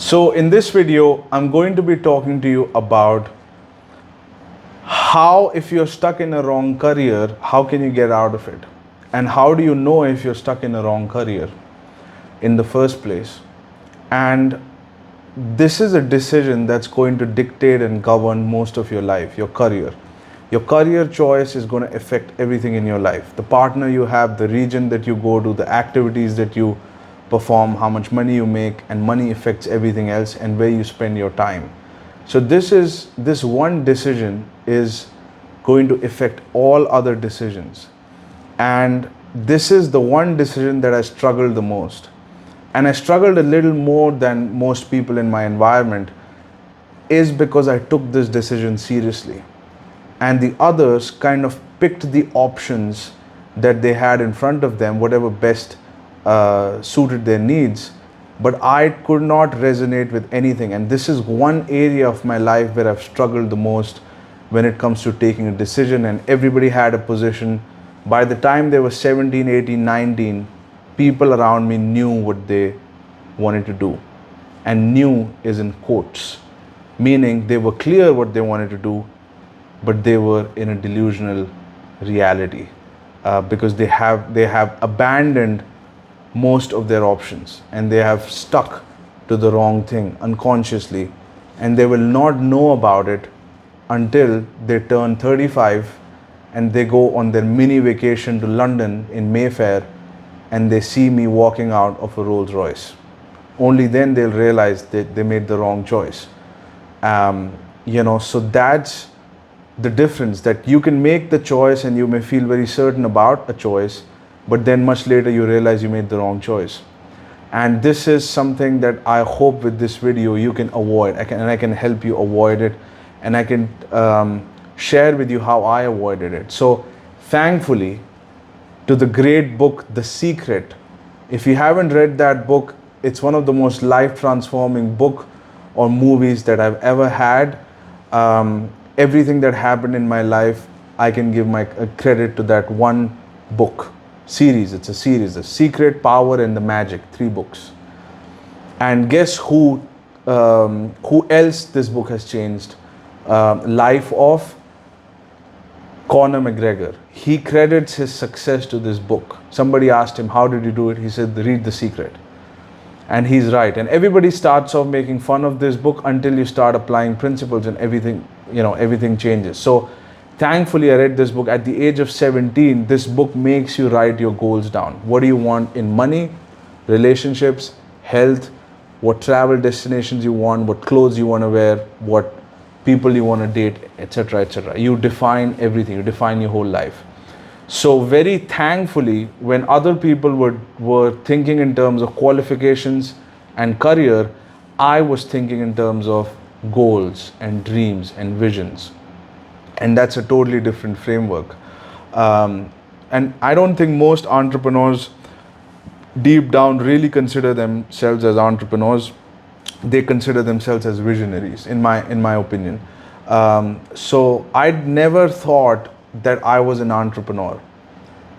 So in this video, I'm going to be talking to you about how, if you're stuck in a wrong career, how can you get out of it? And how do you know if you're stuck in a wrong career in the first place? And this is a decision that's going to dictate and govern most of your life, your career. Your career choice is going to affect everything in your life. The partner you have, the region that you go to, the activities that you perform, how much money you make, and money affects everything else and where you spend your time. So this one decision is going to affect all other decisions. And this is the one decision that I struggled the most. And I struggled a little more than most people in my environment is because I took this decision seriously. And the others kind of picked the options that they had in front of them, whatever best suited their needs. But I could not resonate with anything. And this is one area of my life where I've struggled the most when it comes to taking a decision. And everybody had a position. By the time they were 17, 18, 19, people around me knew what they wanted to do. And knew is in quotes, meaning they were clear what they wanted to do, but they were in a delusional reality because they have abandoned most of their options and they have stuck to the wrong thing unconsciously, and they will not know about it until they turn 35 and they go on their mini vacation to London in Mayfair and they see me walking out of a Rolls Royce. Only then they'll realize that they made the wrong choice. So that's the difference, that you can make the choice and you may feel very certain about a choice, but then much later you realize you made the wrong choice. And this is something that I hope with this video you can avoid. I can help you avoid it, and I can share with you how I avoided it. So thankfully, to the great book, The Secret. If you haven't read that book, it's one of the most life-transforming book or movies that I've ever had. Everything that happened in my life, I can give my credit to that one book series. It's a series, The Secret, Power, and the Magic, 3 books. And guess who else this book has changed? Life of Conor McGregor. He credits his success to this book. Somebody asked him, how did you do it? He said, read The Secret. And he's right. And everybody starts off making fun of this book until you start applying principles, and everything changes. So thankfully, I read this book at the age of 17. This book makes you write your goals down. What do you want in money, relationships, health, what travel destinations you want, what clothes you want to wear, what people you want to date, etc., etc. You define everything. You define your whole life. So very thankfully, when other people were thinking in terms of qualifications and career, I was thinking in terms of goals and dreams and visions. And that's a totally different framework. And I don't think most entrepreneurs deep down really consider themselves as entrepreneurs. They consider themselves as visionaries, in my opinion. So I'd never thought that I was an entrepreneur.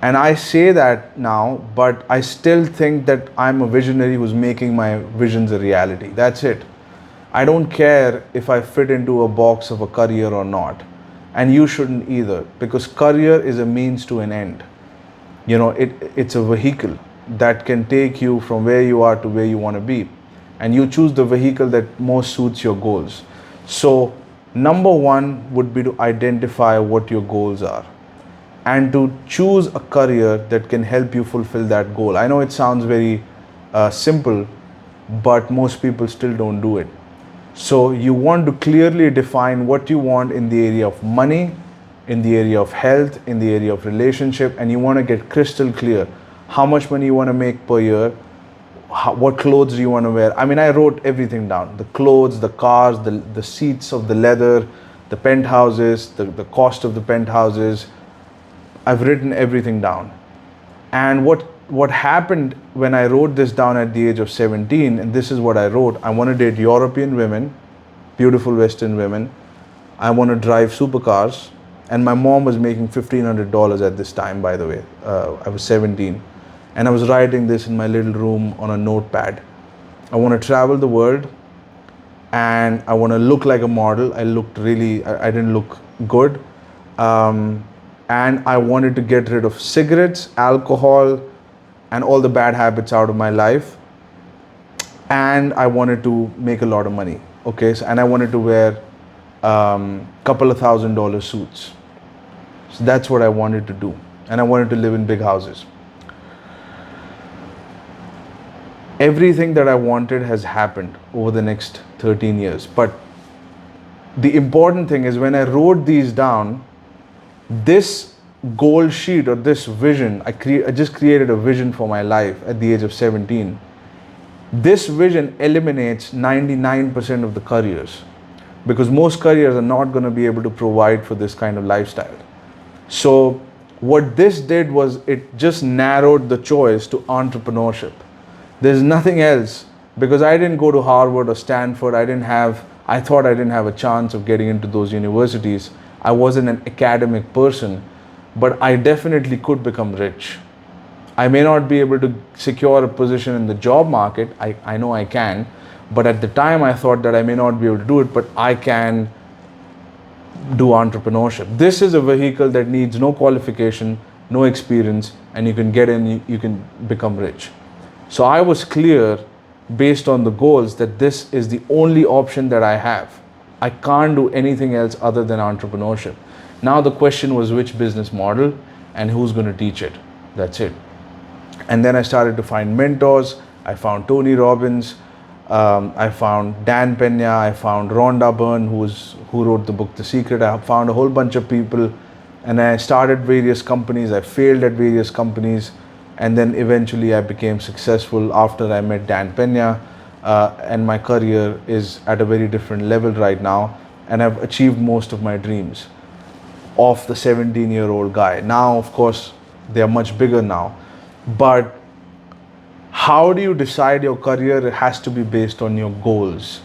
And I say that now, but I still think that I'm a visionary who's making my visions a reality. That's it. I don't care if I fit into a box of a career or not. And you shouldn't either, because career is a means to an end. It's a vehicle that can take you from where you are to where you want to be. And you choose the vehicle that most suits your goals. So number one would be to identify what your goals are and to choose a career that can help you fulfill that goal. I know it sounds very simple, but most people still don't do it. So you want to clearly define what you want in the area of money, in the area of health, in the area of relationship, and you want to get crystal clear how much money you want to make per year, what clothes do you want to wear. I mean, I wrote everything down: the clothes, the cars, the seats of the leather, the penthouses, the cost of the penthouses. I've written everything down. And what happened when I wrote this down at the age of 17, and this is what I wrote: I want to date European women, beautiful Western women. I want to drive supercars. And my mom was making $1,500 at this time, by the way. I was 17. And I was writing this in my little room on a notepad. I want to travel the world. and I want to look like a model. I didn't look good. And I wanted to get rid of cigarettes, alcohol, and all the bad habits out of my life. And I wanted to make a lot of money. Okay, so, and I wanted to wear couple of $1,000 suits. So that's what I wanted to do. And I wanted to live in big houses. Everything that I wanted has happened over the next 13 years. But the important thing is, when I wrote these down, this goal sheet or this vision, I just created a vision for my life at the age of 17. This vision eliminates 99% of the careers, because most careers are not going to be able to provide for this kind of lifestyle. So what this did was, it just narrowed the choice to entrepreneurship. There's nothing else, because I didn't go to Harvard or Stanford. I thought I didn't have a chance of getting into those universities. I wasn't an academic person, but I definitely could become rich. I may not be able to secure a position in the job market. I know I can, but at the time I thought that I may not be able to do it, but I can do entrepreneurship. This is a vehicle that needs no qualification, no experience, and you can get in, you can become rich. So I was clear, based on the goals, that this is the only option that I have. I can't do anything else other than entrepreneurship. Now the question was, which business model and who's going to teach it? That's it. And then I started to find mentors. I found Tony Robbins. I found Dan Pena. I found Rhonda Byrne, who wrote the book The Secret. I found a whole bunch of people, and I started various companies. I failed at various companies, and then eventually I became successful after I met Dan Pena. And my career is at a very different level right now, and I've achieved most of my dreams of the 17-year-old guy. Now, of course, they are much bigger now. But how do you decide your career? It has to be based on your goals.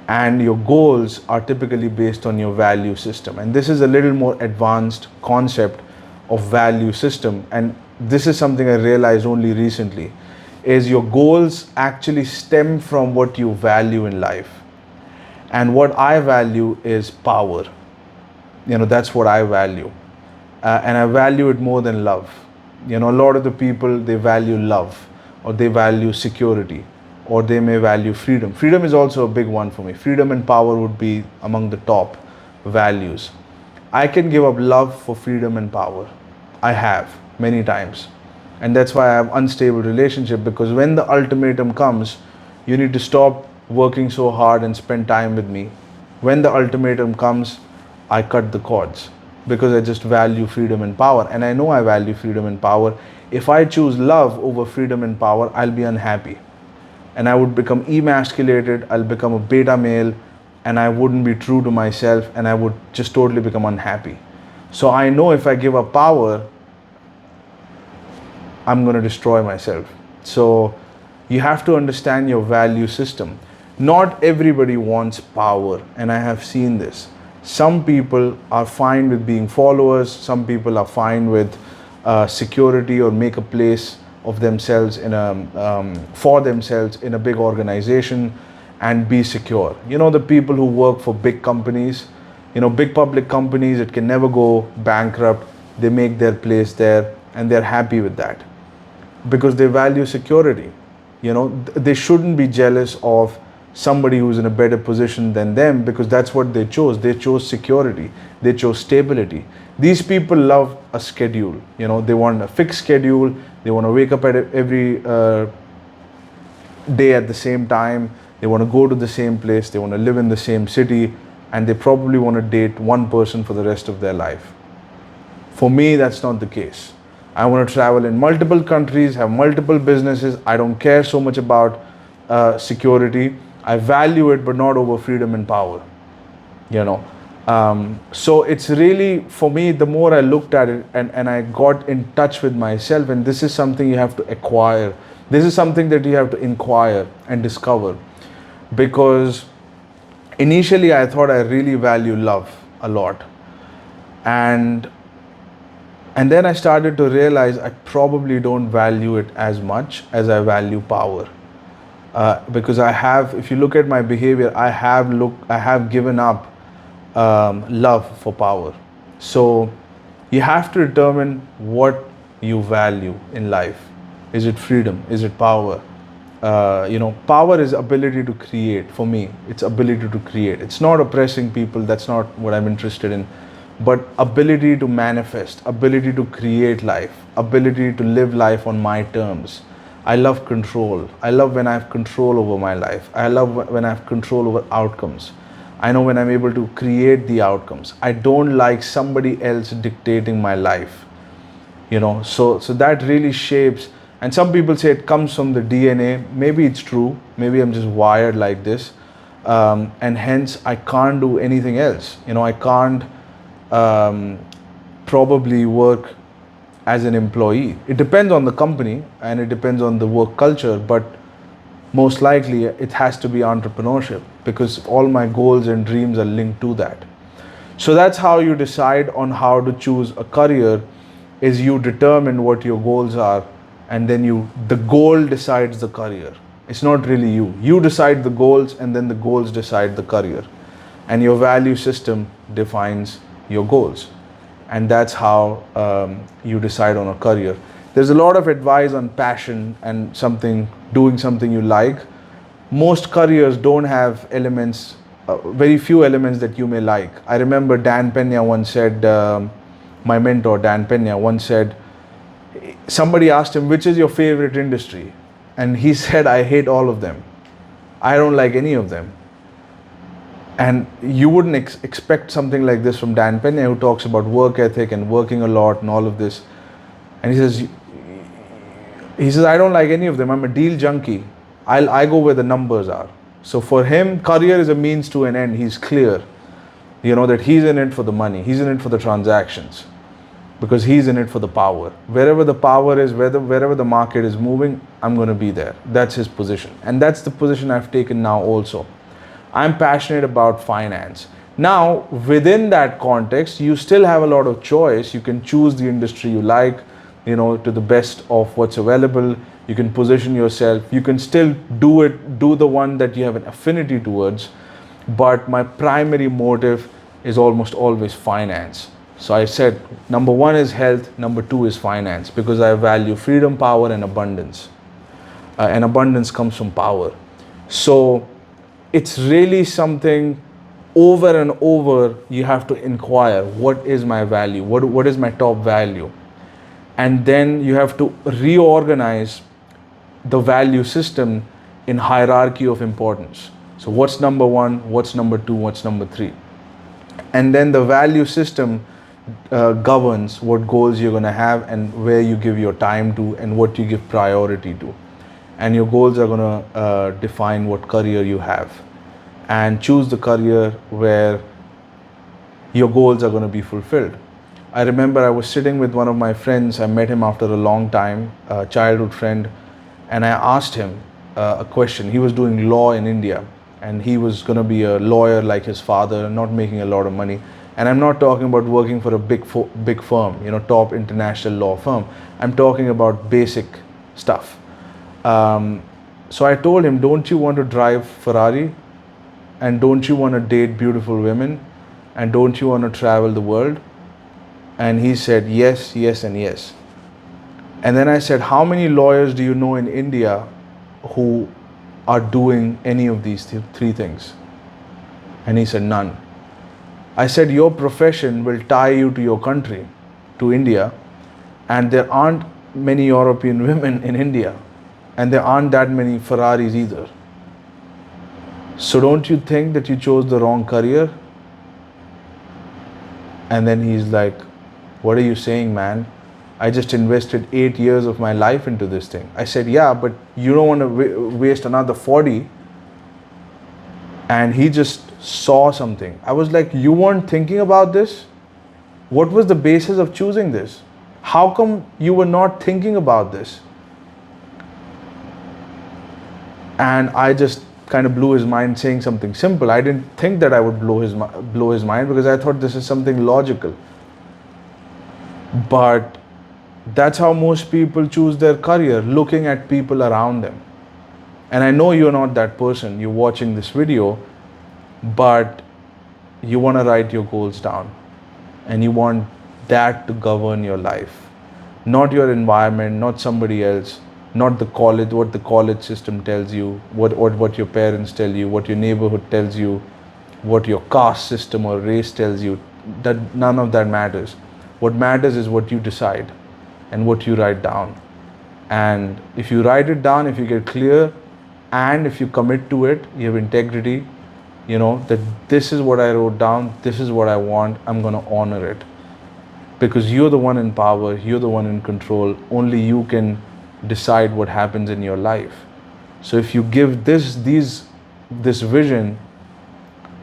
And your goals are typically based on your value system. And this is a little more advanced concept of value system. And this is something I realized only recently, is your goals actually stem from what you value in life. And what I value is power. That's what I value. And I value it more than love. A lot of the people, they value love, or they value security, or they may value freedom. Freedom is also a big one for me. Freedom and power would be among the top values. I can give up love for freedom and power. I have many times. And that's why I have unstable relationship, because when the ultimatum comes, you need to stop working so hard and spend time with me. When the ultimatum comes, I cut the cords, because I just value freedom and power. And I know I value freedom and power. If I choose love over freedom and power, I'll be unhappy. And I would become emasculated, I'll become a beta male, and I wouldn't be true to myself, and I would just totally become unhappy. So I know if I give up power, I'm going to destroy myself. So you have to understand your value system. Not everybody wants power, and I have seen this. Some people are fine with being followers. Some people are fine with security, or make a place of themselves for themselves in a big organization and be secure. The people who work for big companies, big public companies, it can never go bankrupt. They make their place there, and they're happy with that, because they value security. They shouldn't be jealous of somebody who's in a better position than them, because that's what they chose. They chose security. They chose stability. These people love a schedule. They want a fixed schedule. They want to wake up at every day at the same time. They want to go to the same place. They want to live in the same city, and they probably want to date one person for the rest of their life. For me, that's not the case. I want to travel in multiple countries, have multiple businesses. I don't care so much about security. I value it, but not over freedom and power. So it's really, for me, the more I looked at it, and I got in touch with myself, and this is something you have to acquire. This is something that you have to inquire and discover. Because initially I thought I really value love a lot. And then I started to realize I probably don't value it as much as I value power. Because I have, if you look at my behavior, I have given up love for power. So you have to determine what you value in life. Is it freedom? Is it power? Power is ability to create. For me, it's ability to create. It's not oppressing people. That's not what I'm interested in. But ability to manifest, ability to create life, ability to live life on my terms. I love control. I love when I have control over my life. I love when I have control over outcomes. I know when I'm able to create the outcomes. I don't like somebody else dictating my life. So that really shapes. And some people say it comes from the DNA. Maybe it's true. Maybe I'm just wired like this. And hence I can't do anything else. I can't probably work as an employee. It depends on the company and it depends on the work culture, but most likely it has to be entrepreneurship, because all my goals and dreams are linked to that. So that's how you decide on how to choose a career, is you determine what your goals are, and then the goal decides the career. It's not really you. You decide the goals, and then the goals decide the career. And your value system defines your goals. And that's how you decide on a career. There's a lot of advice on passion and doing something you like. Most careers don't have elements, very few elements that you may like. I remember Dan Pena once said, my mentor Dan Pena once said, somebody asked him, which is your favorite industry? And he said, I hate all of them. I don't like any of them. And you wouldn't expect something like this from Dan Pena, who talks about work ethic and working a lot and all of this. And he says, I don't like any of them. I'm a deal junkie. I go where the numbers are. So for him, career is a means to an end. He's clear, that he's in it for the money. He's in it for the transactions, because he's in it for the power. Wherever the power is, wherever the market is moving, I'm going to be there. That's his position. And that's the position I've taken now also. I'm passionate about finance. Now, within that context, you still have a lot of choice. You can choose the industry you like, to the best of what's available. You can position yourself. You can still do the one that you have an affinity towards. But my primary motive is almost always finance. So I said, number one is health, number two is finance, because I value freedom, power, and abundance. And abundance comes from power. So it's really something over and over you have to inquire, what is my value? What is my top value? And then you have to reorganize the value system in hierarchy of importance. So what's number one, what's number two, what's number three? And then the value system governs what goals you're going to have and where you give your time to and what you give priority to. And your goals are going to define what career you have. And choose the career where your goals are going to be fulfilled. I remember I was sitting with one of my friends. I met him after a long time, a childhood friend, and I asked him a question. He was doing law in India, and he was going to be a lawyer like his father, not making a lot of money. And I'm not talking about working for a big firm, top international law firm. I'm talking about basic stuff. So I told him, don't you want to drive Ferrari? And don't you want to date beautiful women? And don't you want to travel the world? And he said, yes, yes, and yes. And then I said, how many lawyers do you know in India who are doing any of these three things? And he said, none. I said, your profession will tie you to your country, to India, and there aren't many European women in India, and there aren't that many Ferraris either. So don't you think that you chose the wrong career? And then he's like, what are you saying, man? I just invested 8 years of my life into this thing. I said, yeah, but you don't want to waste another 40. And he just saw something. I was like, you weren't thinking about this? What was the basis of choosing this? How come you were not thinking about this? And I just kind of blew his mind saying something simple. I didn't think that I would blow his mind, because I thought this is something logical. But that's how most people choose their career, looking at people around them. And I know you're not that person, you're watching this video, but you want to write your goals down and you want that to govern your life. Not your environment, not somebody else, not the college, what the college system tells you, what your parents tell you, what your neighborhood tells you, what your caste system or race tells you. That none of that matters. What matters is what you decide and what you write down. And if you write it down, if you get clear and if you commit to it, you have integrity, that this is what I wrote down, this is what I want, I'm going to honor it. Because you're the one in power, you're the one in control, only you can decide what happens in your life. So if you give this vision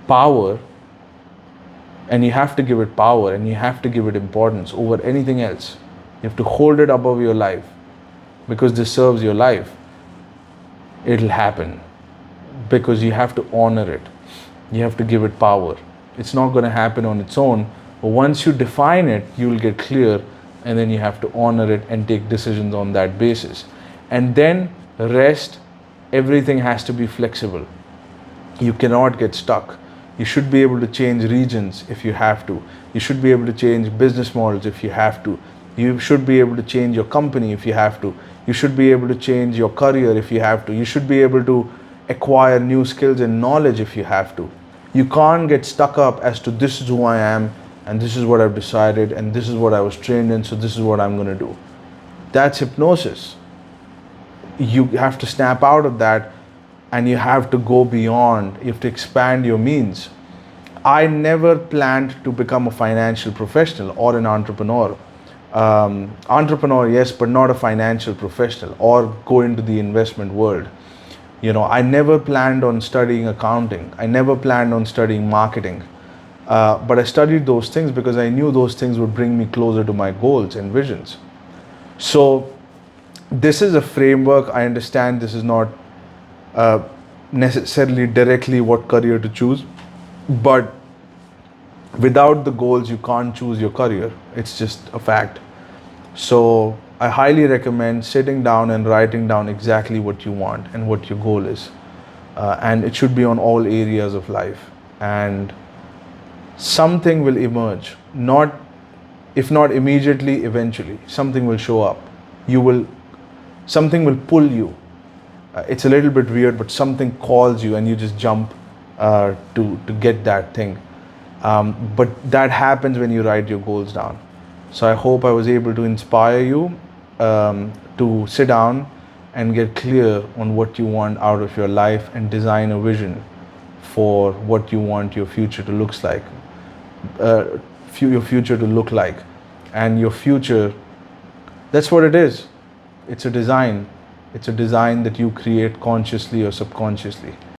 power, and you have to give it power and you have to give it importance over anything else, you have to hold it above your life because this serves your life, it'll happen. Because you have to honor it, you have to give it power. It's not going to happen on its own, but once you define it, you will get clear, and then you have to honor it and take decisions on that basis. And then rest, everything has to be flexible. You cannot get stuck. You should be able to change regions if you have to. You should be able to change business models if you have to. You should be able to change your company if you have to. You should be able to change your career if you have to. You should be able to acquire new skills and knowledge if you have to. You can't get stuck up as to this is who I am and this is what I've decided and this is what I was trained in, so this is what I'm going to do. That's hypnosis. You have to snap out of that and you have to go beyond. You have to expand your means. I never planned to become a financial professional or an entrepreneur. Entrepreneur, yes, but not a financial professional or go into the investment world. I never planned on studying accounting. I never planned on studying marketing. But I studied those things because I knew those things would bring me closer to my goals and visions. So this is a framework. I understand this is not necessarily directly what career to choose, but without the goals you can't choose your career. It's just a fact. So I highly recommend sitting down and writing down exactly what you want and what your goal is, and it should be on all areas of life, and something will emerge. If not immediately, eventually something will show up. Something will pull you. It's a little bit weird, but something calls you and you just jump to get that thing. But that happens when you write your goals down. So I hope I was able to inspire you to sit down and get clear on what you want out of your life and design a vision for what you want your future to look like. And your future, that's what it is. It's a design. It's a design that you create consciously or subconsciously.